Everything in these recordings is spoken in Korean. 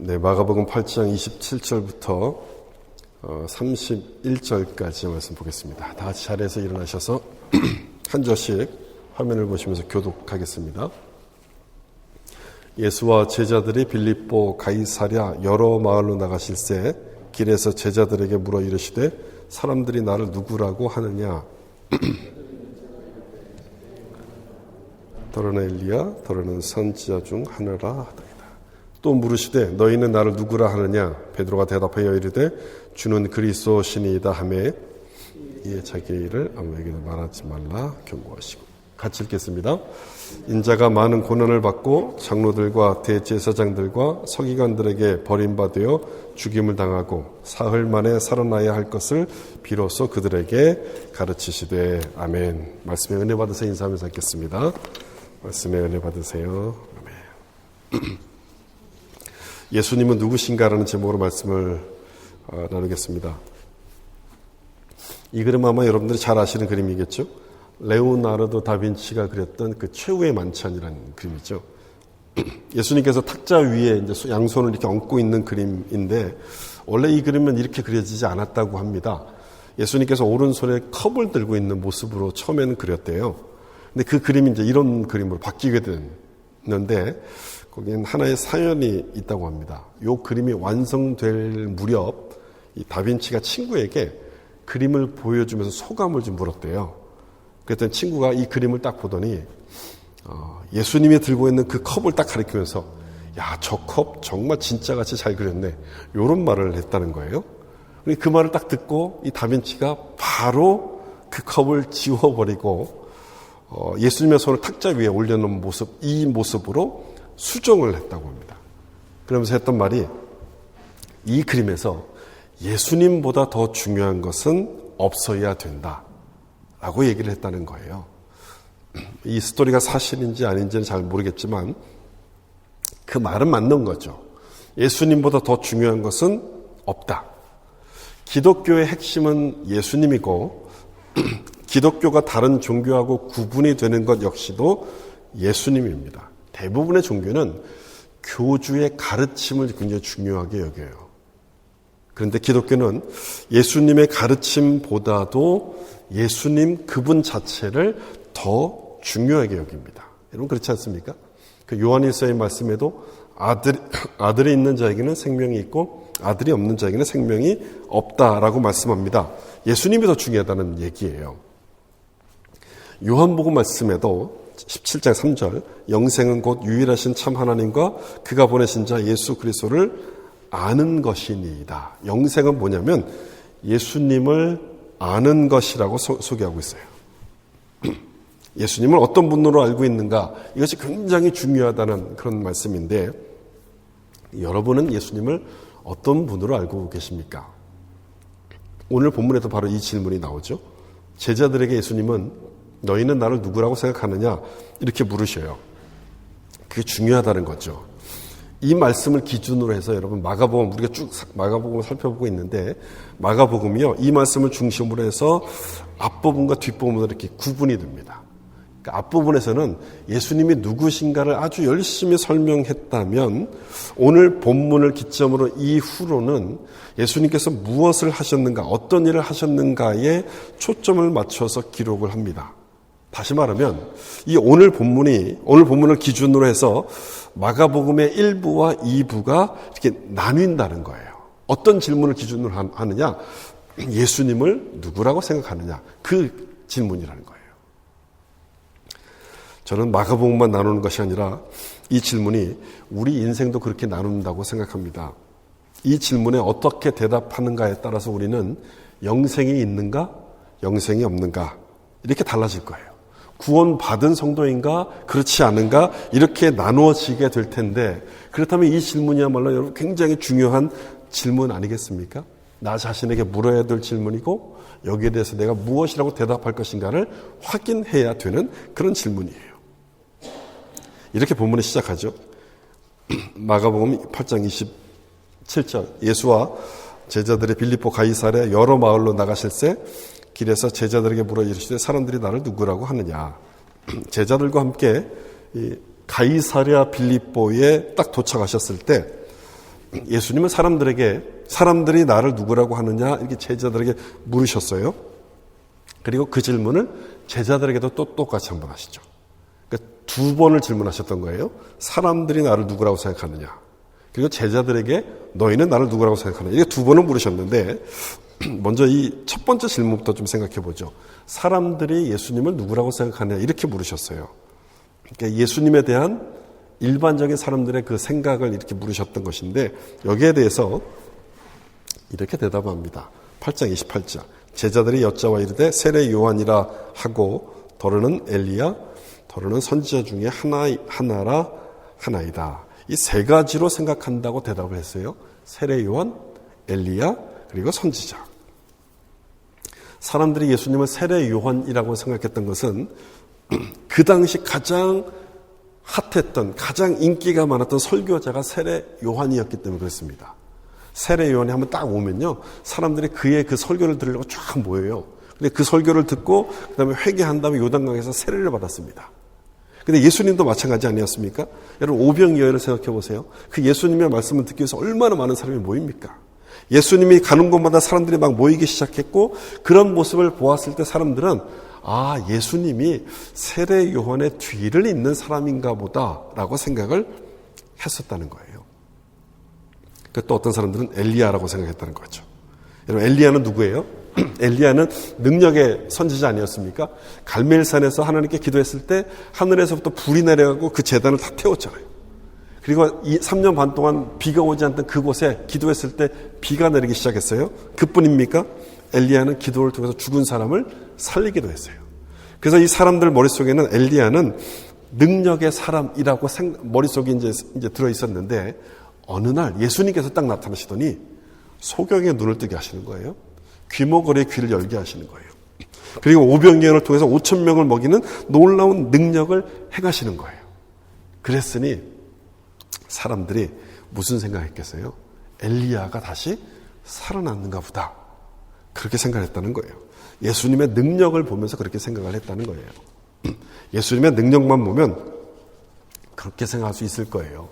네, 마가복음 8장 27절부터 31절까지 말씀 보겠습니다. 다 같이 자리에서 일어나셔서 한 절씩 화면을 보시면서 교독하겠습니다. 예수와 제자들이 빌립보 가이사랴 여러 마을로 나가실새 길에서 제자들에게 물어 이르시되 사람들이 나를 누구라고 하느냐? 더러는 엘리야, 더러는 선지자 중 하나라 하더이다. 또 물으시되 너희는 나를 누구라 하느냐? 베드로가 대답하여 이르되 주는 그리스도시니이다 하매 이에 자기의 일을 아무에게도 말하지 말라 경고하시고. 같이 읽겠습니다. 인자가 많은 고난을 받고 장로들과 대제사장들과 서기관들에게 버림받아 죽임을 당하고 사흘 만에 살아나야 할 것을 비로소 그들에게 가르치시되. 아멘. 말씀에 은혜 받으세요. 인사하면서 읽겠습니다. 말씀에 은혜 받으세요. 아멘. 예수님은 누구신가라는 제목으로 말씀을 나누겠습니다. 이 그림 아마 여러분들이 잘 아시는 그림이겠죠? 레오나르도 다빈치가 그렸던 그 최후의 만찬이라는 그림이죠. 예수님께서 탁자 위에 이제 양손을 이렇게 얹고 있는 그림인데 원래 이 그림은 이렇게 그려지지 않았다고 합니다. 예수님께서 오른손에 컵을 들고 있는 모습으로 처음에는 그렸대요. 근데 그 그림이 이제 이런 그림으로 바뀌게 됐는데 거기엔 하나의 사연이 있다고 합니다. 이 그림이 완성될 무렵 이 다빈치가 친구에게 그림을 보여주면서 소감을 좀 물었대요. 그랬더니 친구가 이 그림을 딱 보더니 예수님이 들고 있는 그 컵을 딱 가리키면서 야, 저 컵 정말 진짜같이 잘 그렸네. 이런 말을 했다는 거예요. 그 말을 딱 듣고 이 다빈치가 바로 그 컵을 지워버리고 예수님의 손을 탁자 위에 올려놓은 모습, 이 모습으로 수정을 했다고 합니다. 그러면서 했던 말이 이 그림에서 예수님보다 더 중요한 것은 없어야 된다 라고 얘기를 했다는 거예요. 이 스토리가 사실인지 아닌지는 잘 모르겠지만 그 말은 맞는 거죠. 예수님보다 더 중요한 것은 없다. 기독교의 핵심은 예수님이고 기독교가 다른 종교하고 구분이 되는 것 역시도 예수님입니다. 대부분의 종교는 교주의 가르침을 굉장히 중요하게 여겨요. 그런데 기독교는 예수님의 가르침보다도 예수님 그분 자체를 더 중요하게 여깁니다. 여러분 그렇지 않습니까? 그 요한일서의 말씀에도 아들이 있는 자에게는 생명이 있고 아들이 없는 자에게는 생명이 없다라고 말씀합니다. 예수님이 더 중요하다는 얘기예요. 요한복음 말씀에도 17장 3절 영생은 곧 유일하신 참 하나님과 그가 보내신 자 예수 그리스도를 아는 것이니이다. 영생은 뭐냐면 예수님을 아는 것이라고 소개하고 있어요. 예수님을 어떤 분으로 알고 있는가, 이것이 굉장히 중요하다는 그런 말씀인데 여러분은 예수님을 어떤 분으로 알고 계십니까? 오늘 본문에도 바로 이 질문이 나오죠. 제자들에게 예수님은 너희는 나를 누구라고 생각하느냐 이렇게 물으셔요. 그게 중요하다는 거죠. 이 말씀을 기준으로 해서 여러분 마가복음, 우리가 쭉 마가복음을 살펴보고 있는데 마가복음이요, 이 말씀을 중심으로 해서 앞부분과 뒷부분으로 이렇게 구분이 됩니다. 그러니까 앞부분에서는 예수님이 누구신가를 아주 열심히 설명했다면 오늘 본문을 기점으로 이후로는 예수님께서 무엇을 하셨는가, 어떤 일을 하셨는가에 초점을 맞춰서 기록을 합니다. 다시 말하면 이 오늘 본문을 기준으로 해서 마가복음의 1부와 2부가 이렇게 나뉜다는 거예요. 어떤 질문을 기준으로 하느냐? 예수님을 누구라고 생각하느냐? 그 질문이라는 거예요. 저는 마가복음만 나누는 것이 아니라 이 질문이 우리 인생도 그렇게 나눈다고 생각합니다. 이 질문에 어떻게 대답하는가에 따라서 우리는 영생이 있는가, 영생이 없는가 이렇게 달라질 거예요. 구원받은 성도인가, 그렇지 않은가 이렇게 나누어지게 될 텐데 그렇다면 이 질문이야말로 여러분 굉장히 중요한 질문 아니겠습니까? 나 자신에게 물어야 될 질문이고 여기에 대해서 내가 무엇이라고 대답할 것인가를 확인해야 되는 그런 질문이에요. 이렇게 본문이 시작하죠. 마가복음 8장 27절 예수와 제자들의 빌립보 가이사랴 여러 마을로 나가실새 길에서 제자들에게 물어 이르시되 사람들이 나를 누구라고 하느냐. 제자들과 함께 가이사랴 빌립보에 딱 도착하셨을 때 예수님은 사람들이 나를 누구라고 하느냐 이렇게 제자들에게 물으셨어요. 그리고 그 질문을 제자들에게도 또 똑같이 한번 하시죠. 그러니까 두 번을 질문하셨던 거예요. 사람들이 나를 누구라고 생각하느냐. 그리고 제자들에게 너희는 나를 누구라고 생각하느냐. 이게 두 번을 물으셨는데 먼저 이 첫 번째 질문부터 좀 생각해 보죠. 사람들이 예수님을 누구라고 생각하느냐 이렇게 물으셨어요. 그러니까 예수님에 대한 일반적인 사람들의 그 생각을 이렇게 물으셨던 것인데 여기에 대해서 이렇게 대답합니다. 8장 28절. 제자들이 여짜와 이르되 세례 요한이라 하고 더러는 엘리야 더러는 선지자 중에 하나이다. 이 세 가지로 생각한다고 대답을 했어요. 세례 요한, 엘리야, 그리고 선지자. 사람들이 예수님을 세례 요한이라고 생각했던 것은 그 당시 가장 핫했던 가장 인기가 많았던 설교자가 세례 요한이었기 때문에 그렇습니다. 세례 요한이 한번 딱 오면요, 사람들이 그의 그 설교를 들으려고 쫙 모여요. 근데 그 설교를 듣고 그다음에 회개한 다음에 요단강에서 세례를 받았습니다. 근데 예수님도 마찬가지 아니었습니까? 여러분 오병이어를 생각해 보세요. 그 예수님의 말씀을 듣기 위해서 얼마나 많은 사람이 모입니까? 예수님이 가는 곳마다 사람들이 막 모이기 시작했고 그런 모습을 보았을 때 사람들은 아, 예수님이 세례 요한의 뒤를 잇는 사람인가 보다라고 생각을 했었다는 거예요. 또 어떤 사람들은 엘리야라고 생각했다는 거죠. 여러분 엘리야는 누구예요? 엘리야는 능력의 선지자 아니었습니까? 갈멜산에서 하나님께 기도했을 때 하늘에서부터 불이 내려가고 그 제단을 다 태웠잖아요. 그리고 3년 반 동안 비가 오지 않던 그곳에 기도했을 때 비가 내리기 시작했어요. 그뿐입니까? 엘리야는 기도를 통해서 죽은 사람을 살리기도 했어요. 그래서 이 사람들 머릿속에는 엘리야는 능력의 사람이라고 머릿속에 이제 들어있었는데 어느 날 예수님께서 딱 나타나시더니 소경의 눈을 뜨게 하시는 거예요. 귀머거리의 귀를 열게 하시는 거예요. 그리고 오병이어를 통해서 5,000명을 먹이는 놀라운 능력을 행하시는 거예요. 그랬으니 사람들이 무슨 생각했겠어요? 엘리야가 다시 살아났는가 보다. 그렇게 생각했다는 거예요. 예수님의 능력을 보면서 그렇게 생각을 했다는 거예요. 예수님의 능력만 보면 그렇게 생각할 수 있을 거예요.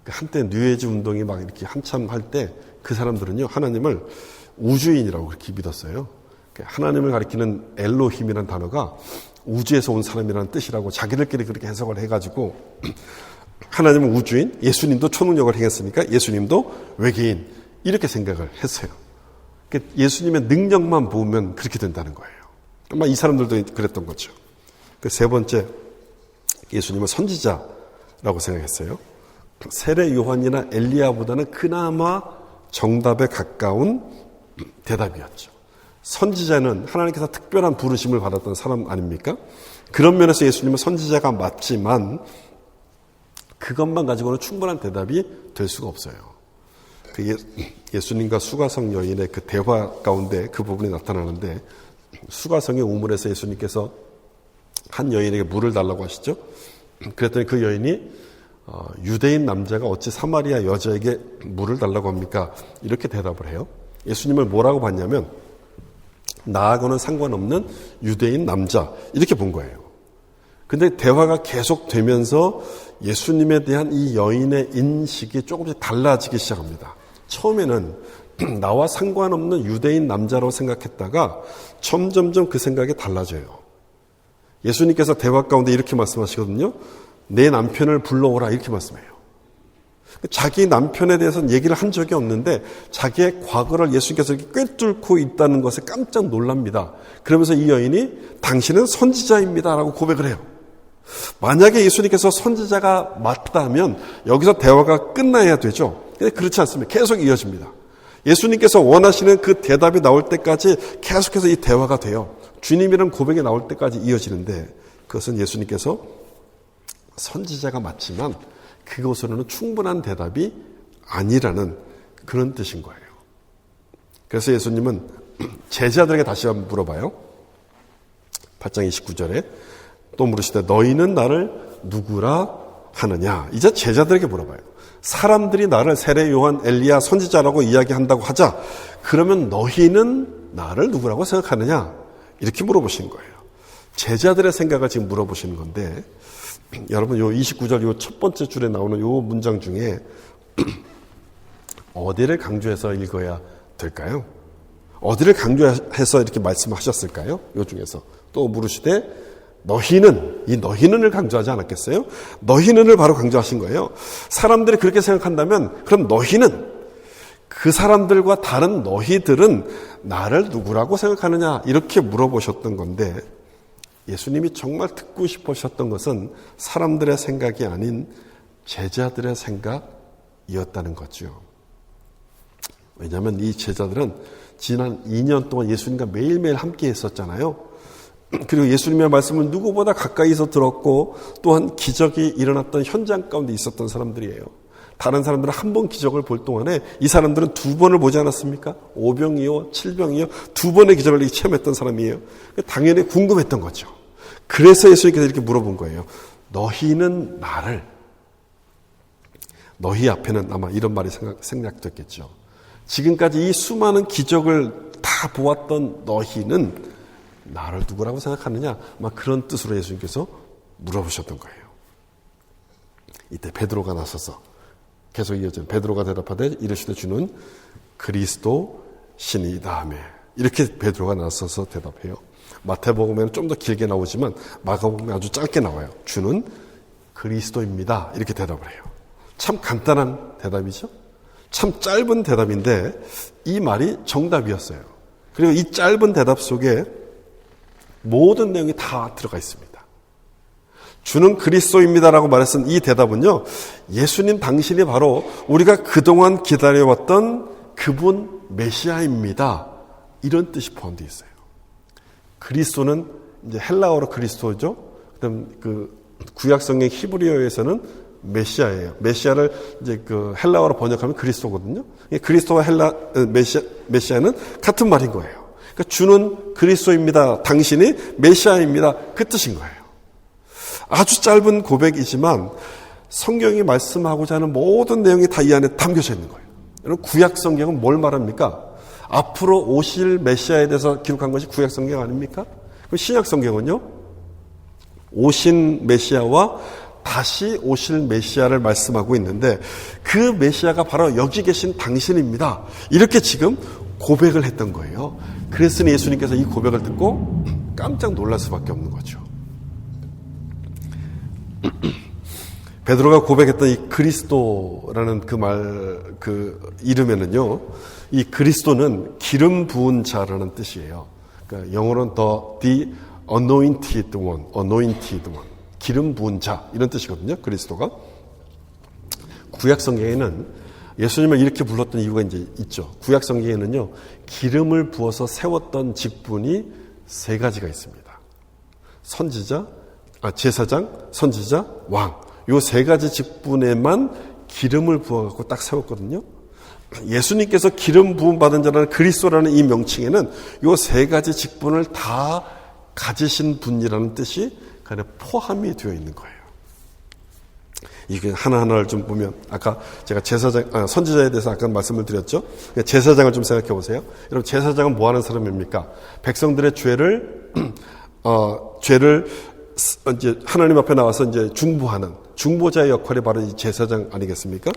한때 뉴에이지 운동이 막 이렇게 한참 할 때 그 사람들은요, 하나님을 우주인이라고 그렇게 믿었어요. 하나님을 가리키는 엘로힘이라는 단어가 우주에서 온 사람이라는 뜻이라고 자기들끼리 그렇게 해석을 해가지고 하나님은 우주인, 예수님도 초능력을 행했으니까 예수님도 외계인 이렇게 생각을 했어요. 예수님의 능력만 보면 그렇게 된다는 거예요. 아마 이 사람들도 그랬던 거죠. 세 번째, 예수님은 선지자라고 생각했어요. 세례 요한이나 엘리야보다는 그나마 정답에 가까운 대답이었죠. 선지자는 하나님께서 특별한 부르심을 받았던 사람 아닙니까? 그런 면에서 예수님은 선지자가 맞지만 그것만 가지고는 충분한 대답이 될 수가 없어요. 예수님과 수가성 여인의 그 대화 가운데 그 부분이 나타나는데 수가성의 우물에서 예수님께서 한 여인에게 물을 달라고 하시죠. 그랬더니 그 여인이 유대인 남자가 어찌 사마리아 여자에게 물을 달라고 합니까? 이렇게 대답을 해요. 예수님을 뭐라고 봤냐면 나하고는 상관없는 유대인 남자 이렇게 본 거예요. 근데 대화가 계속되면서 예수님에 대한 이 여인의 인식이 조금씩 달라지기 시작합니다. 처음에는 나와 상관없는 유대인 남자로 생각했다가 점점점 그 생각이 달라져요. 예수님께서 대화 가운데 이렇게 말씀하시거든요. 내 남편을 불러오라 이렇게 말씀해요. 자기 남편에 대해서는 얘기를 한 적이 없는데 자기의 과거를 예수님께서 꿰뚫고 있다는 것에 깜짝 놀랍니다. 그러면서 이 여인이 당신은 선지자입니다 라고 고백을 해요. 만약에 예수님께서 선지자가 맞다면 여기서 대화가 끝나야 되죠. 근데 그렇지 않습니다. 계속 이어집니다. 예수님께서 원하시는 그 대답이 나올 때까지 계속해서 이 대화가 돼요. 주님이라는 고백이 나올 때까지 이어지는데 그것은 예수님께서 선지자가 맞지만 그것으로는 충분한 대답이 아니라는 그런 뜻인 거예요. 그래서 예수님은 제자들에게 다시 한번 물어봐요. 8장 29절에 또 물으시되 너희는 나를 누구라 하느냐. 이제 제자들에게 물어봐요. 사람들이 나를 세례 요한 엘리야 선지자라고 이야기한다고 하자. 그러면 너희는 나를 누구라고 생각하느냐. 이렇게 물어보신 거예요. 제자들의 생각을 지금 물어보시는 건데 여러분 요 29절 요 첫 번째 줄에 나오는 요 문장 중에 어디를 강조해서 읽어야 될까요? 어디를 강조해서 이렇게 말씀하셨을까요? 이 중에서 또 물으시되 너희는, 이 너희는을 강조하지 않았겠어요? 너희는을 바로 강조하신 거예요. 사람들이 그렇게 생각한다면 그럼 너희는, 그 사람들과 다른 너희들은 나를 누구라고 생각하느냐 이렇게 물어보셨던 건데, 예수님이 정말 듣고 싶으셨던 것은 사람들의 생각이 아닌 제자들의 생각이었다는 거죠. 왜냐하면 이 제자들은 지난 2년 동안 예수님과 매일매일 함께 했었잖아요. 그리고 예수님의 말씀을 누구보다 가까이서 들었고 또한 기적이 일어났던 현장 가운데 있었던 사람들이에요. 다른 사람들은 한 번 기적을 볼 동안에 이 사람들은 2번을 보지 않았습니까? 5병이요, 7병이요, 2번의 기적을 체험했던 사람이에요. 당연히 궁금했던 거죠. 그래서 예수님께서 이렇게 물어본 거예요. 너희는 나를, 너희 앞에는 아마 이런 말이 생략됐겠죠. 지금까지 이 수많은 기적을 다 보았던 너희는 나를 누구라고 생각하느냐? 아마 그런 뜻으로 예수님께서 물어보셨던 거예요. 이때 베드로가 나서서 계속 이어지는 베드로가 대답하되 이르시되 주는 그리스도 신이다 하며, 이렇게 베드로가 나서서 대답해요. 마태복음에는 좀 더 길게 나오지만 마가복음에 아주 짧게 나와요. 주는 그리스도입니다. 이렇게 대답을 해요. 참 간단한 대답이죠. 참 짧은 대답인데 이 말이 정답이었어요. 그리고 이 짧은 대답 속에 모든 내용이 다 들어가 있습니다. 주는 그리스도입니다라고 말했던 이 대답은요, 예수님 당신이 바로 우리가 그동안 기다려왔던 그분 메시아입니다. 이런 뜻이 포함되어 있어요. 그리스도는 이제 헬라어로 그리스도죠. 그다음 그 구약성경 히브리어에서는 메시아예요. 메시아를 이제 그 헬라어로 번역하면 그리스도거든요. 그리스도와 메시아는 같은 말인 거예요. 그러니까 주는 그리스도입니다. 당신이 메시아입니다. 그 뜻인 거예요. 아주 짧은 고백이지만 성경이 말씀하고자 하는 모든 내용이 다 이 안에 담겨져 있는 거예요. 여러분, 구약 성경은 뭘 말합니까? 앞으로 오실 메시아에 대해서 기록한 것이 구약 성경 아닙니까? 그럼 신약 성경은요, 오신 메시아와 다시 오실 메시아를 말씀하고 있는데 그 메시아가 바로 여기 계신 당신입니다. 이렇게 지금 고백을 했던 거예요. 그랬으니 예수님께서 이 고백을 듣고 깜짝 놀랄 수밖에 없는 거죠. 베드로가 고백했던 이 그리스도라는 그 이름에는요, 이 그리스도는 기름 부은 자라는 뜻이에요. 그러니까 영어로는 the anointed one, 기름 부은 자 이런 뜻이거든요. 그리스도가 구약 성경에는 예수님을 이렇게 불렀던 이유가 이제 있죠. 구약 성경에는요, 기름을 부어서 세웠던 직분이 3가지가 있습니다. 제사장, 선지자, 왕. 요 3가지 직분에만 기름을 부어갖고 딱 세웠거든요. 예수님께서 기름 부음 받은 자라는 그리스도라는 이 명칭에는 요 3가지 직분을 다 가지신 분이라는 뜻이 그 안에 포함이 되어 있는 거예요. 이게 하나하나를 좀 보면, 아까 제가 선지자에 대해서 아까 말씀을 드렸죠. 제사장을 좀 생각해 보세요. 여러분, 제사장은 뭐 하는 사람입니까? 백성들의 죄를 이제 하나님 앞에 나와서 이제 중보하는 중보자의 역할이 바로 이 제사장 아니겠습니까?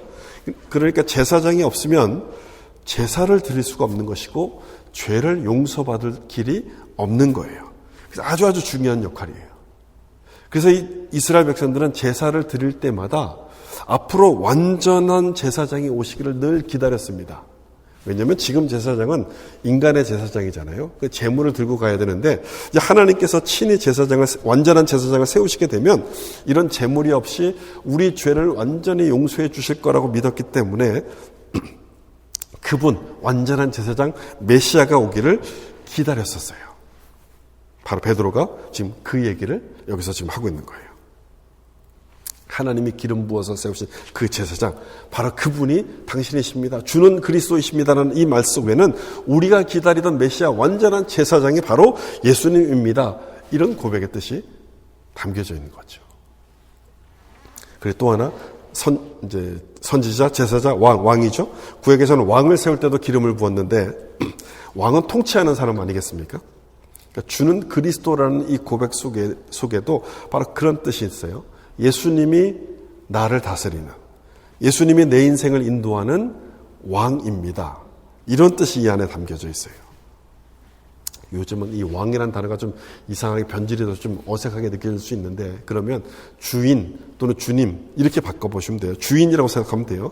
그러니까 제사장이 없으면 제사를 드릴 수가 없는 것이고 죄를 용서받을 길이 없는 거예요. 그래서 아주 중요한 역할이에요. 그래서 이 이스라엘 백성들은 제사를 드릴 때마다 앞으로 완전한 제사장이 오시기를 늘 기다렸습니다. 왜냐하면 지금 제사장은 인간의 제사장이잖아요. 그 제물을 들고 가야 되는데 이제 하나님께서 친히 완전한 제사장을 세우시게 되면 이런 제물이 없이 우리 죄를 완전히 용서해 주실 거라고 믿었기 때문에 그분 완전한 제사장 메시아가 오기를 기다렸었어요. 바로 베드로가 지금 그 얘기를 여기서 지금 하고 있는 거예요. 하나님이 기름 부어서 세우신 그 제사장, 바로 그분이 당신이십니다. 주는 그리스도이십니다라는 이 말 속에는 우리가 기다리던 메시아 완전한 제사장이 바로 예수님입니다. 이런 고백의 뜻이 담겨져 있는 거죠. 그리고 또 하나, 선지자, 제사자, 왕이죠. 구약에서는 왕을 세울 때도 기름을 부었는데 왕은 통치하는 사람 아니겠습니까? 그러니까 주는 그리스도라는 이 고백 속에도 바로 그런 뜻이 있어요. 예수님이 나를 다스리는, 예수님이 내 인생을 인도하는 왕입니다. 이런 뜻이 이 안에 담겨져 있어요. 요즘은 이 왕이라는 단어가 좀 이상하게 변질돼서 좀 어색하게 느껴질 수 있는데, 그러면 주인 또는 주님 이렇게 바꿔보시면 돼요. 주인이라고 생각하면 돼요.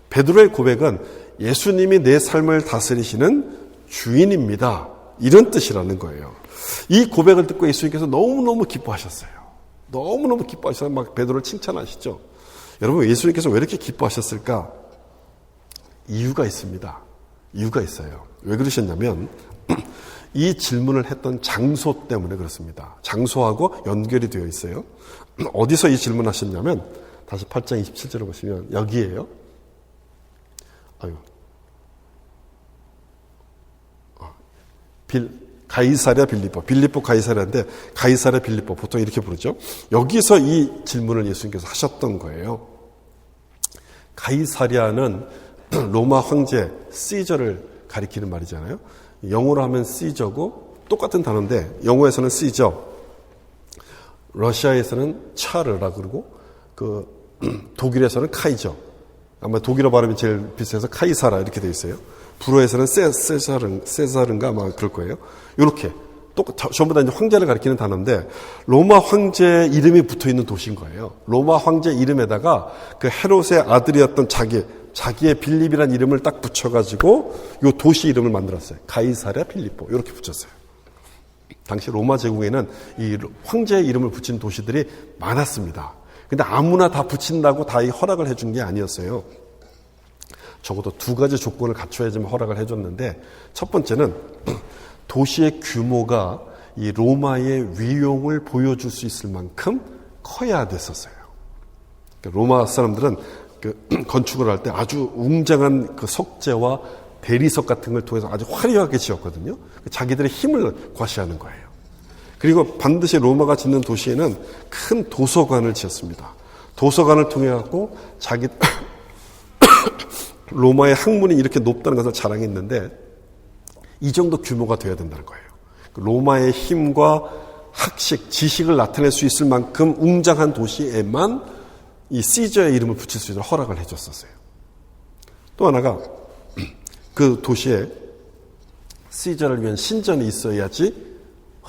베드로의 고백은 예수님이 내 삶을 다스리시는 주인입니다. 이런 뜻이라는 거예요. 이 고백을 듣고 예수님께서 너무너무 기뻐하셨어요. 너무너무 기뻐하셔서 막 베드로를 칭찬하시죠. 여러분, 예수님께서 왜 이렇게 기뻐하셨을까? 이유가 있습니다. 이유가 있어요. 왜 그러셨냐면 이 질문을 했던 장소 때문에 그렇습니다. 장소하고 연결이 되어 있어요. 어디서 이 질문하셨냐면 다시 8장 27절을 보시면 여기에요. 가이사랴 빌립보 가이사랴인데 가이사랴 빌립보 보통 이렇게 부르죠. 여기서 이 질문을 예수님께서 하셨던 거예요. 가이사랴는 로마 황제 시저를 가리키는 말이잖아요. 영어로 하면 시저고 똑같은 단어인데 영어에서는 시저, 러시아에서는 차르라 그러고 독일에서는 카이저. 아마 독일어 발음이 제일 비슷해서 카이사라 이렇게 돼 있어요. 불어에서는 세사른가 아마 그럴 거예요. 이렇게 전부 다 이제 황제를 가리키는 단어인데 로마 황제 이름이 붙어 있는 도시인 거예요. 로마 황제 이름에다가 그 헤롯의 아들이었던 자기의 빌립이라는 이름을 딱 붙여가지고 이 도시 이름을 만들었어요. 가이사랴 필리포 이렇게 붙였어요. 당시 로마 제국에는 이 황제의 이름을 붙인 도시들이 많았습니다. 근데 아무나 다 붙인다고 다 이 허락을 해준 게 아니었어요. 적어도 두 가지 조건을 갖춰야지만 허락을 해줬는데, 첫 번째는 도시의 규모가 이 로마의 위용을 보여줄 수 있을 만큼 커야 됐었어요. 로마 사람들은 건축을 할 때 아주 웅장한 그 석재와 대리석 같은 걸 통해서 아주 화려하게 지었거든요. 자기들의 힘을 과시하는 거예요. 그리고 반드시 로마가 짓는 도시에는 큰 도서관을 지었습니다. 도서관을 통해 갖고 자기 로마의 학문이 이렇게 높다는 것을 자랑했는데 이 정도 규모가 되어야 된다는 거예요. 로마의 힘과 학식, 지식을 나타낼 수 있을 만큼 웅장한 도시에만 이 시저의 이름을 붙일 수 있도록 허락을 해줬었어요. 또 하나가 그 도시에 시저를 위한 신전이 있어야지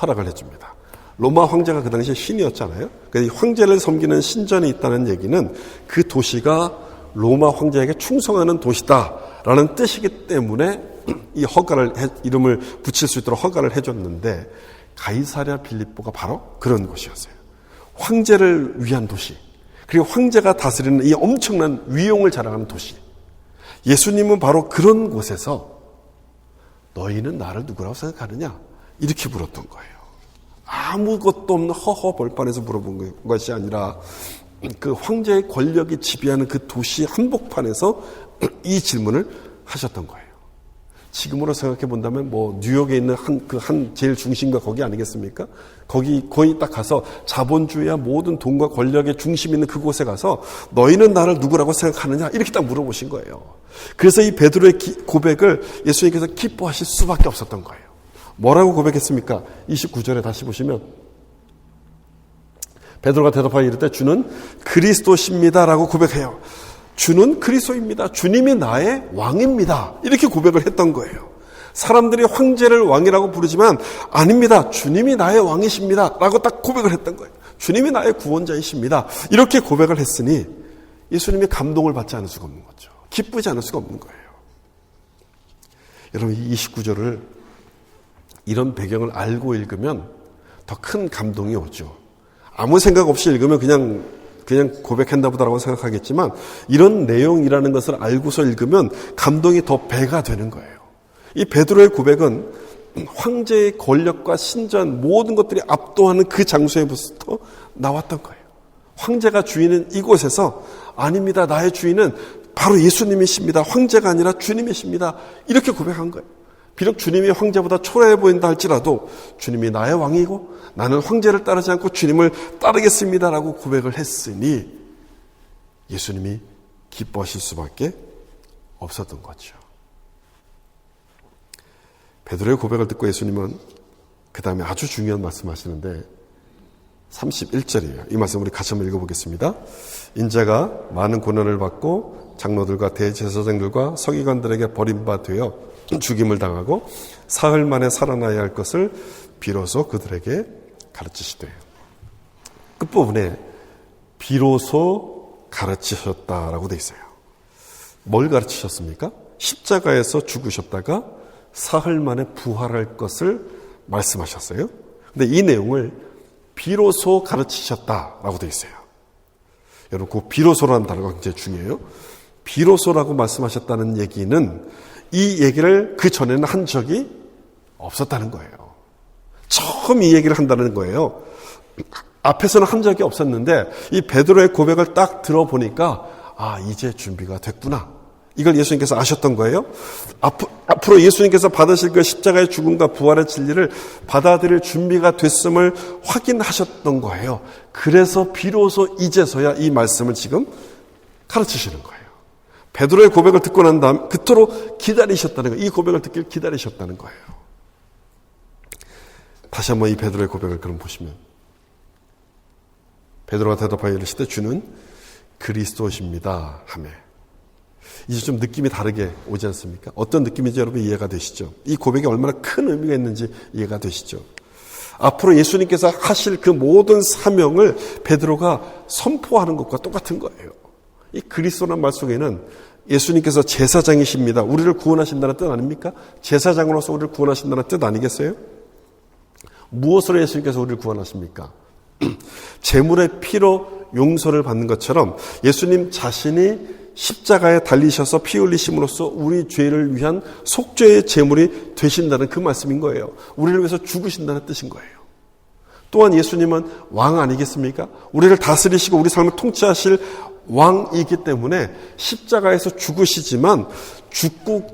허락을 해줍니다. 로마 황제가 그 당시에 신이었잖아요. 그러니까 황제를 섬기는 신전이 있다는 얘기는 그 도시가 로마 황제에게 충성하는 도시다라는 뜻이기 때문에 이 이름을 붙일 수 있도록 허가를 해줬는데 가이사랴 빌립보가 바로 그런 곳이었어요. 황제를 위한 도시, 그리고 황제가 다스리는 이 엄청난 위용을 자랑하는 도시. 예수님은 바로 그런 곳에서 너희는 나를 누구라고 생각하느냐? 이렇게 물었던 거예요. 아무것도 없는 허허벌판에서 물어본 것이 아니라 그 황제의 권력이 지배하는 그 도시 한복판에서 이 질문을 하셨던 거예요. 지금으로 생각해 본다면 뭐 뉴욕에 있는 한 제일 중심가 거기 아니겠습니까? 거기 딱 가서 자본주의와 모든 돈과 권력의 중심 있는 그곳에 가서 너희는 나를 누구라고 생각하느냐? 이렇게 딱 물어보신 거예요. 그래서 이 베드로의 고백을 예수님께서 기뻐하실 수밖에 없었던 거예요. 뭐라고 고백했습니까? 29절에 다시 보시면 베드로가 대답하여 이르되 주는 그리스도십니다라고 고백해요. 주는 그리스도입니다. 주님이 나의 왕입니다. 이렇게 고백을 했던 거예요. 사람들이 황제를 왕이라고 부르지만 아닙니다. 주님이 나의 왕이십니다. 라고 딱 고백을 했던 거예요. 주님이 나의 구원자이십니다. 이렇게 고백을 했으니 예수님이 감동을 받지 않을 수가 없는 거죠. 기쁘지 않을 수가 없는 거예요. 여러분, 이 29절을 이런 배경을 알고 읽으면 더 큰 감동이 오죠. 아무 생각 없이 읽으면 그냥 고백했나 보다라고 생각하겠지만 이런 내용이라는 것을 알고서 읽으면 감동이 더 배가 되는 거예요. 이 베드로의 고백은 황제의 권력과 신전 모든 것들이 압도하는 그 장소에부터 나왔던 거예요. 황제가 주인은 이곳에서 아닙니다. 나의 주인은 바로 예수님이십니다. 황제가 아니라 주님이십니다. 이렇게 고백한 거예요. 비록 주님이 황제보다 초라해 보인다 할지라도 주님이 나의 왕이고 나는 황제를 따르지 않고 주님을 따르겠습니다라고 고백을 했으니 예수님이 기뻐하실 수밖에 없었던 거죠. 베드로의 고백을 듣고 예수님은 그 다음에 아주 중요한 말씀하시는데 31절이에요. 이 말씀 우리 같이 한번 읽어보겠습니다. 인자가 많은 고난을 받고 장로들과 대제사장들과 서기관들에게 버림받아 죽임을 당하고 사흘 만에 살아나야 할 것을 비로소 그들에게 가르치시되. 끝부분에 비로소 가르치셨다라고 돼 있어요. 뭘 가르치셨습니까? 십자가에서 죽으셨다가 사흘 만에 부활할 것을 말씀하셨어요. 근데 이 내용을 비로소 가르치셨다라고 돼 있어요. 여러분, 그 비로소라는 단어가 굉장히 중요해요. 비로소라고 말씀하셨다는 얘기는 이 얘기를 그 전에는 한 적이 없었다는 거예요. 처음 이 얘기를 한다는 거예요. 앞에서는 한 적이 없었는데 이 베드로의 고백을 딱 들어보니까 이제 준비가 됐구나. 이걸 예수님께서 아셨던 거예요. 앞으로 예수님께서 받으실 그 십자가의 죽음과 부활의 진리를 받아들일 준비가 됐음을 확인하셨던 거예요. 그래서 비로소 이제서야 이 말씀을 지금 가르치시는 거예요. 베드로의 고백을 듣고 난 다음 그토록 기다리셨다는 거예요. 이 고백을 듣길 기다리셨다는 거예요. 다시 한번 이 베드로의 고백을 그럼 보시면, 베드로가 대답하여 이르시되 주는 그리스도십니다 하매. 이제 좀 느낌이 다르게 오지 않습니까? 어떤 느낌인지 여러분 이해가 되시죠? 이 고백이 얼마나 큰 의미가 있는지 이해가 되시죠? 앞으로 예수님께서 하실 그 모든 사명을 베드로가 선포하는 것과 똑같은 거예요. 이 그리스도라는 말 속에는 예수님께서 제사장이십니다. 우리를 구원하신다는 뜻 아닙니까? 제사장으로서 우리를 구원하신다는 뜻 아니겠어요? 무엇으로 예수님께서 우리를 구원하십니까? 제물의 피로 용서를 받는 것처럼 예수님 자신이 십자가에 달리셔서 피 흘리심으로써 우리 죄를 위한 속죄의 제물이 되신다는 그 말씀인 거예요. 우리를 위해서 죽으신다는 뜻인 거예요. 또한 예수님은 왕 아니겠습니까? 우리를 다스리시고 우리 삶을 통치하실 왕이기 때문에 십자가에서 죽으시지만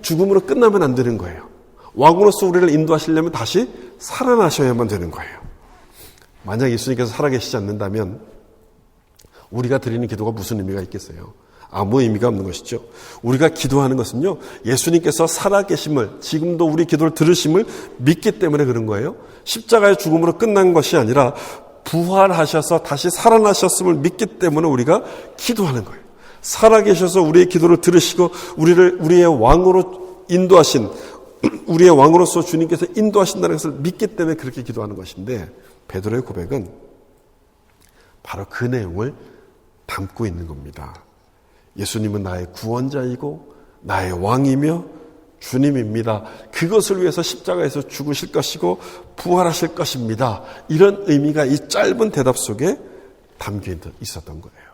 죽음으로 끝나면 안 되는 거예요. 왕으로서 우리를 인도하시려면 다시 살아나셔야만 되는 거예요. 만약 예수님께서 살아계시지 않는다면 우리가 드리는 기도가 무슨 의미가 있겠어요? 아무 의미가 없는 것이죠. 우리가 기도하는 것은요, 예수님께서 살아계심을, 지금도 우리 기도를 들으심을 믿기 때문에 그런 거예요. 십자가의 죽음으로 끝난 것이 아니라 부활하셔서 다시 살아나셨음을 믿기 때문에 우리가 기도하는 거예요. 살아계셔서 우리의 기도를 들으시고 우리의 왕으로 인도하신, 우리의 왕으로서 주님께서 인도하신다는 것을 믿기 때문에 그렇게 기도하는 것인데, 베드로의 고백은 바로 그 내용을 담고 있는 겁니다. 예수님은 나의 구원자이고 나의 왕이며 주님입니다. 그것을 위해서 십자가에서 죽으실 것이고 부활하실 것입니다. 이런 의미가 이 짧은 대답 속에 담겨 있었던 거예요.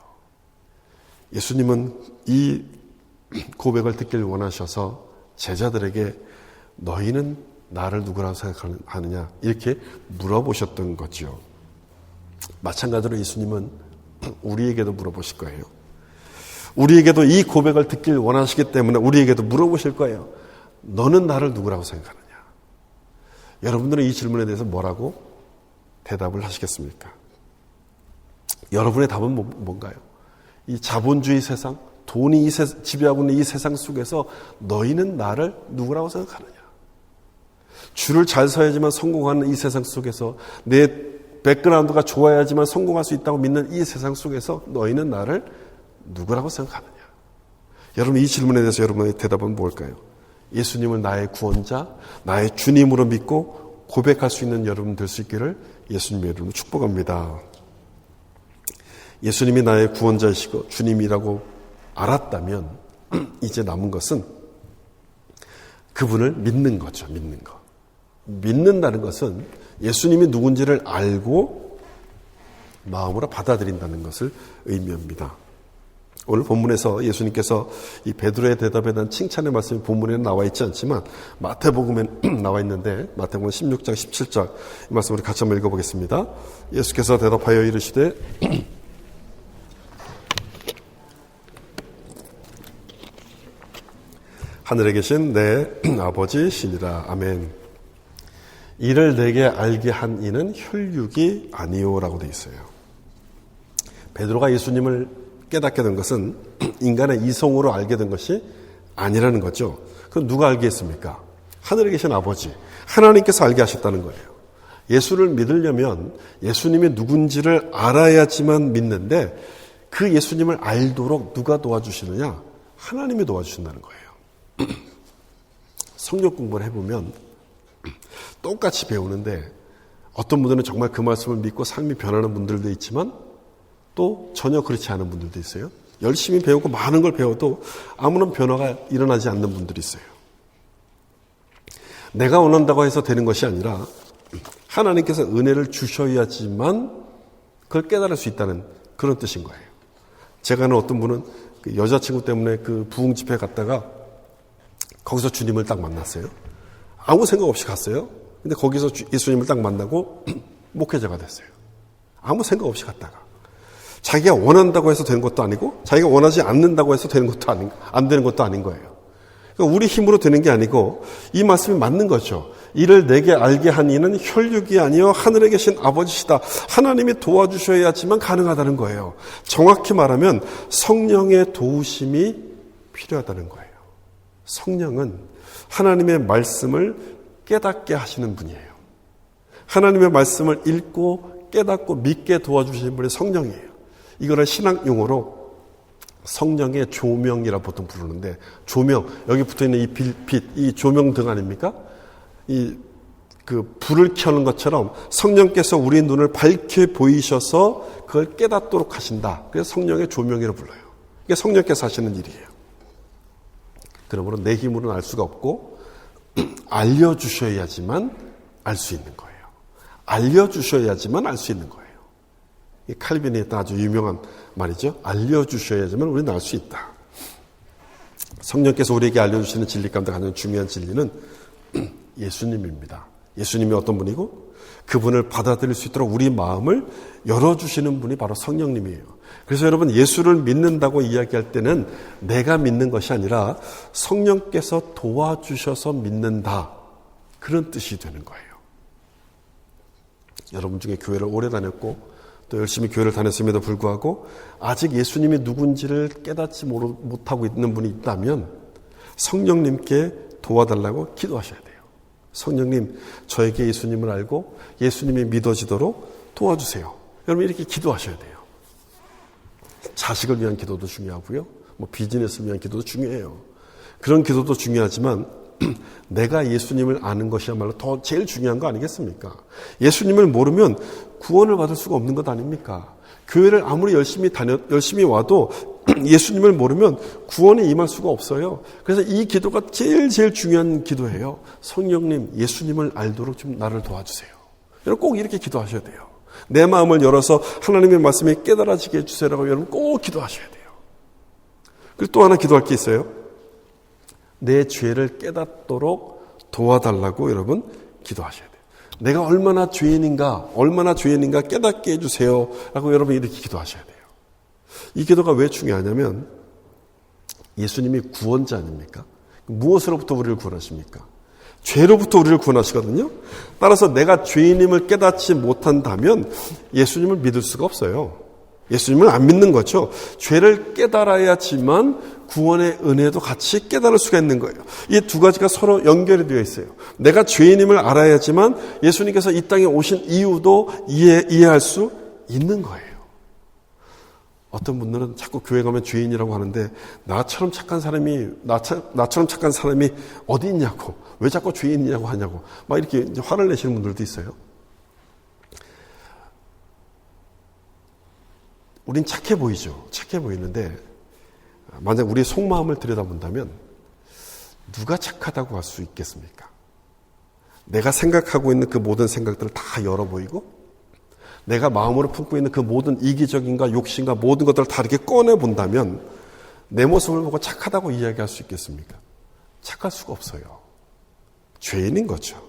예수님은 이 고백을 듣길 원하셔서 제자들에게 너희는 나를 누구라고 생각하느냐 이렇게 물어보셨던 거죠. 마찬가지로 예수님은 우리에게도 물어보실 거예요. 우리에게도 이 고백을 듣길 원하시기 때문에 우리에게도 물어보실 거예요. 너는 나를 누구라고 생각하느냐? 여러분들은 이 질문에 대해서 뭐라고 대답을 하시겠습니까? 여러분의 답은 뭔가요? 이 자본주의 세상, 돈이 지배하고 있는 이 세상 속에서 너희는 나를 누구라고 생각하느냐? 줄을 잘 서야지만 성공하는 이 세상 속에서, 내 백그라운드가 좋아야지만 성공할 수 있다고 믿는 이 세상 속에서 너희는 나를 누구라고 생각하느냐? 여러분, 이 질문에 대해서 여러분의 대답은 뭘까요? 예수님을 나의 구원자, 나의 주님으로 믿고 고백할 수 있는 여러분 될 수 있기를 예수님의 이름으로 축복합니다. 예수님이 나의 구원자이시고 주님이라고 알았다면 이제 남은 것은 그분을 믿는 거죠. 믿는 거. 믿는다는 것은 예수님이 누군지를 알고 마음으로 받아들인다는 것을 의미합니다. 오늘 본문에서 예수님께서 이 베드로의 대답에 대한 칭찬의 말씀이 본문에는 나와 있지 않지만 마태복음에 나와 있는데, 마태복음 16장 17절 이 말씀 우리 같이 한번 읽어보겠습니다. 예수께서 대답하여 이르시되 하늘에 계신 내 아버지시니라. 아멘. 이를 내게 알게 한 이는 혈육이 아니오라고 되어 있어요. 베드로가 예수님을 깨닫게 된 것은 인간의 이성으로 알게 된 것이 아니라는 거죠. 그럼 누가 알게 했습니까? 하늘에 계신 아버지, 하나님께서 알게 하셨다는 거예요. 예수를 믿으려면 예수님이 누군지를 알아야지만 믿는데 그 예수님을 알도록 누가 도와주시느냐? 하나님이 도와주신다는 거예요. 성경 공부를 해보면 똑같이 배우는데 어떤 분들은 정말 그 말씀을 믿고 삶이 변하는 분들도 있지만 또 전혀 그렇지 않은 분들도 있어요. 열심히 배우고 많은 걸 배워도 아무런 변화가 일어나지 않는 분들이 있어요. 내가 원한다고 해서 되는 것이 아니라 하나님께서 은혜를 주셔야지만 그걸 깨달을 수 있다는 그런 뜻인 거예요. 제가 아는 어떤 분은 그 여자친구 때문에 그 부흥 집회 갔다가 거기서 주님을 딱 만났어요. 아무 생각 없이 갔어요. 근데 거기서 예수님을 딱 만나고 목회자가 됐어요. 아무 생각 없이 갔다가. 자기가 원한다고 해서 되는 것도 아니고 자기가 원하지 않는다고 해서 되는 것도 안 되는 것도 아닌 거예요. 그러니까 우리 힘으로 되는 게 아니고 이 말씀이 맞는 거죠. 이를 내게 알게 한 이는 혈육이 아니요 하늘에 계신 아버지시다. 하나님이 도와주셔야지만 가능하다는 거예요. 정확히 말하면 성령의 도우심이 필요하다는 거예요. 성령은 하나님의 말씀을 깨닫게 하시는 분이에요. 하나님의 말씀을 읽고 깨닫고 믿게 도와주시는 분이 성령이에요. 이거를 신학 용어로 성령의 조명이라 보통 부르는데, 조명, 여기 붙어 있는 이 빛, 이 조명등 아닙니까? 그 불을 켜는 것처럼 성령께서 우리 눈을 밝게 보이셔서 그걸 깨닫도록 하신다. 그래서 성령의 조명이라 불러요. 이게 성령께서 하시는 일이에요. 그러므로 내 힘으로는 알 수가 없고 알려주셔야지만 알 수 있는 거예요. 알려주셔야지만 알 수 있는 거예요. 이 칼빈이 했던 아주 유명한 말이죠. 알려주셔야지만 우리는 알 수 있다. 성령께서 우리에게 알려주시는 진리 가운데 가장 중요한 진리는 예수님입니다. 예수님이 어떤 분이고 그분을 받아들일 수 있도록 우리 마음을 열어주시는 분이 바로 성령님이에요. 그래서 여러분, 예수를 믿는다고 이야기할 때는 내가 믿는 것이 아니라 성령께서 도와주셔서 믿는다, 그런 뜻이 되는 거예요. 여러분 중에 교회를 오래 다녔고 또 열심히 교회를 다녔음에도 불구하고 아직 예수님이 누군지를 깨닫지 못하고 있는 분이 있다면 성령님께 도와달라고 기도하셔야 돼요. 성령님, 저에게 예수님을 알고 예수님이 믿어지도록 도와주세요. 여러분, 이렇게 기도하셔야 돼요. 자식을 위한 기도도 중요하고요. 비즈니스를 위한 기도도 중요해요. 그런 기도도 중요하지만 내가 예수님을 아는 것이야말로 더 제일 중요한 거 아니겠습니까? 예수님을 모르면 구원을 받을 수가 없는 것 아닙니까? 교회를 아무리 열심히 와도 예수님을 모르면 구원에 임할 수가 없어요. 그래서 이 기도가 제일 중요한 기도예요. 성령님, 예수님을 알도록 좀 나를 도와주세요. 여러분, 꼭 이렇게 기도하셔야 돼요. 내 마음을 열어서 하나님의 말씀이 깨달아지게 해주세요라고 여러분 꼭 기도하셔야 돼요. 그리고 또 하나 기도할 게 있어요. 내 죄를 깨닫도록 도와달라고 여러분 기도하셔야 돼요. 내가 얼마나 죄인인가 깨닫게 해주세요 라고 여러분 이렇게 기도하셔야 돼요. 이 기도가 왜 중요하냐면 예수님이 구원자 아닙니까? 무엇으로부터 우리를 구원하십니까? 죄로부터 우리를 구원하시거든요. 따라서 내가 죄인임을 깨닫지 못한다면 예수님을 믿을 수가 없어요. 예수님을 안 믿는 거죠. 죄를 깨달아야지만 구원의 은혜도 같이 깨달을 수가 있는 거예요. 이 두 가지가 서로 연결이 되어 있어요. 내가 죄인임을 알아야지만 예수님께서 이 땅에 오신 이유도 이해할 수 있는 거예요. 어떤 분들은 자꾸 교회 가면 죄인이라고 하는데 나처럼 착한 사람이 어디 있냐고, 왜 자꾸 죄인이냐고 하냐고 막 이렇게 이제 화를 내시는 분들도 있어요. 우린 착해 보이죠. 착해 보이는데 만약 우리의 속마음을 들여다본다면 누가 착하다고 할 수 있겠습니까? 내가 생각하고 있는 그 모든 생각들을 다 열어 보이고 내가 마음으로 품고 있는 그 모든 이기적인가 욕심과 모든 것들을 다 이렇게 꺼내 본다면 내 모습을 보고 착하다고 이야기할 수 있겠습니까? 착할 수가 없어요. 죄인인 거죠.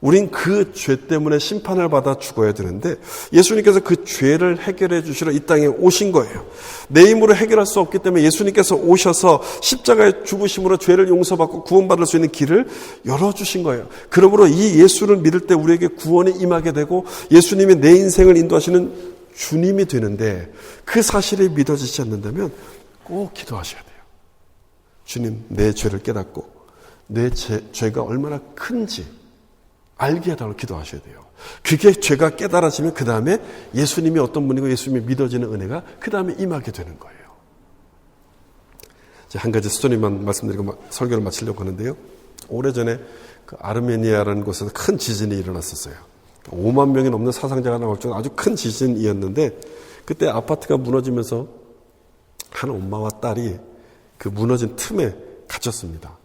우린 그 죄 때문에 심판을 받아 죽어야 되는데 예수님께서 그 죄를 해결해 주시러 이 땅에 오신 거예요. 내 힘으로 해결할 수 없기 때문에 예수님께서 오셔서 십자가의 죽으심으로 죄를 용서받고 구원받을 수 있는 길을 열어주신 거예요. 그러므로 이 예수를 믿을 때 우리에게 구원이 임하게 되고 예수님이 내 인생을 인도하시는 주님이 되는데 그 사실이 믿어지지 않는다면 꼭 기도하셔야 돼요. 주님, 내 죄를 깨닫고 내 죄가 얼마나 큰지 알게 해달라고 기도하셔야 돼요. 그게 죄가 깨달아지면 그 다음에 예수님이 어떤 분이고 예수님이 믿어지는 은혜가 그 다음에 임하게 되는 거예요. 한 가지 스토리만 말씀드리고 설교를 마치려고 하는데요. 오래전에 그 아르메니아라는 곳에서 큰 지진이 일어났었어요. 5만 명이 넘는 사상자가 나올 정도 아주 큰 지진이었는데 그때 아파트가 무너지면서 한 엄마와 딸이 그 무너진 틈에 갇혔습니다.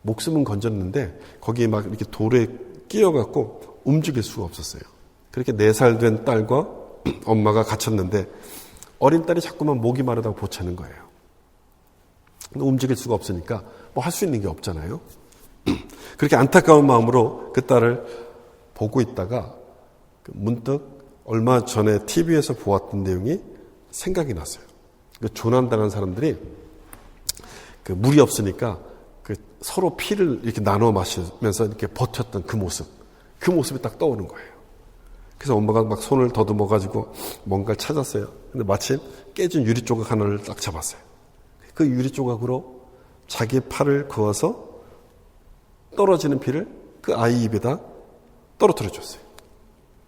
목숨은 건졌는데 거기에 막 이렇게 돌에 끼어갖고 움직일 수가 없었어요. 그렇게 4살 된 딸과 엄마가 갇혔는데 어린 딸이 자꾸만 목이 마르다고 보채는 거예요. 근데 움직일 수가 없으니까 뭐 할 수 있는 게 없잖아요. 그렇게 안타까운 마음으로 그 딸을 보고 있다가 문득 얼마 전에 TV에서 보았던 내용이 생각이 났어요. 그 조난당한 사람들이 그 물이 없으니까 그 서로 피를 이렇게 나눠 마시면서 이렇게 버텼던 그 모습이 딱 떠오른 거예요. 그래서 엄마가 막 손을 더듬어 가지고 뭔가를 찾았어요. 근데 마침 깨진 유리 조각 하나를 딱 잡았어요. 그 유리 조각으로 자기 팔을 그어서 떨어지는 피를 그 아이 입에다 떨어뜨려 줬어요.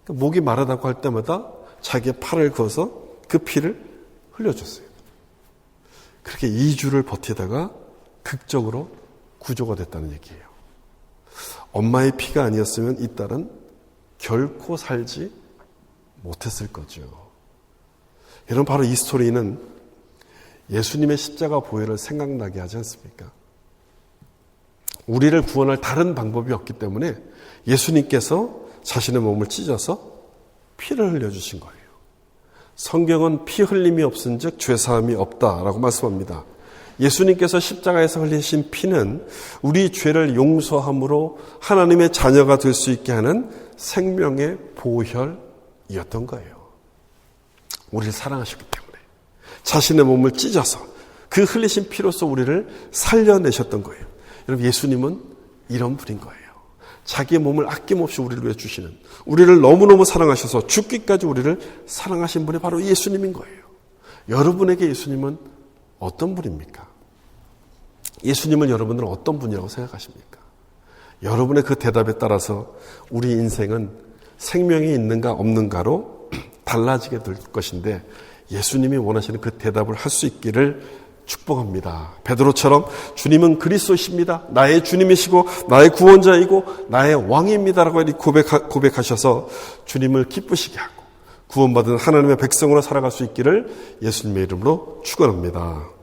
목이 마르다고 할 때마다 자기의 팔을 그어서 그 피를 흘려줬어요. 그렇게 2주를 버티다가 극적으로 구조가 됐다는 얘기예요. 엄마의 피가 아니었으면 이 딸은 결코 살지 못했을 거죠. 여러분, 바로 이 스토리는 예수님의 십자가 보혈을 생각나게 하지 않습니까? 우리를 구원할 다른 방법이 없기 때문에 예수님께서 자신의 몸을 찢어서 피를 흘려주신 거예요. 성경은 피 흘림이 없은즉 죄사함이 없다라고 말씀합니다. 예수님께서 십자가에서 흘리신 피는 우리 죄를 용서함으로 하나님의 자녀가 될 수 있게 하는 생명의 보혈이었던 거예요. 우리를 사랑하셨기 때문에 자신의 몸을 찢어서 그 흘리신 피로써 우리를 살려내셨던 거예요. 여러분, 예수님은 이런 분인 거예요. 자기의 몸을 아낌없이 우리를 위해 주시는, 우리를 너무너무 사랑하셔서 죽기까지 우리를 사랑하신 분이 바로 예수님인 거예요. 여러분에게 예수님은 어떤 분입니까? 예수님을 여러분들은 어떤 분이라고 생각하십니까? 여러분의 그 대답에 따라서 우리 인생은 생명이 있는가 없는가로 달라지게 될 것인데 예수님이 원하시는 그 대답을 할 수 있기를 축복합니다. 베드로처럼 주님은 그리스도이십니다. 나의 주님이시고 나의 구원자이고 나의 왕입니다라고 고백하셔서 주님을 기쁘시게 하고 구원받은 하나님의 백성으로 살아갈 수 있기를 예수님의 이름으로 축원합니다.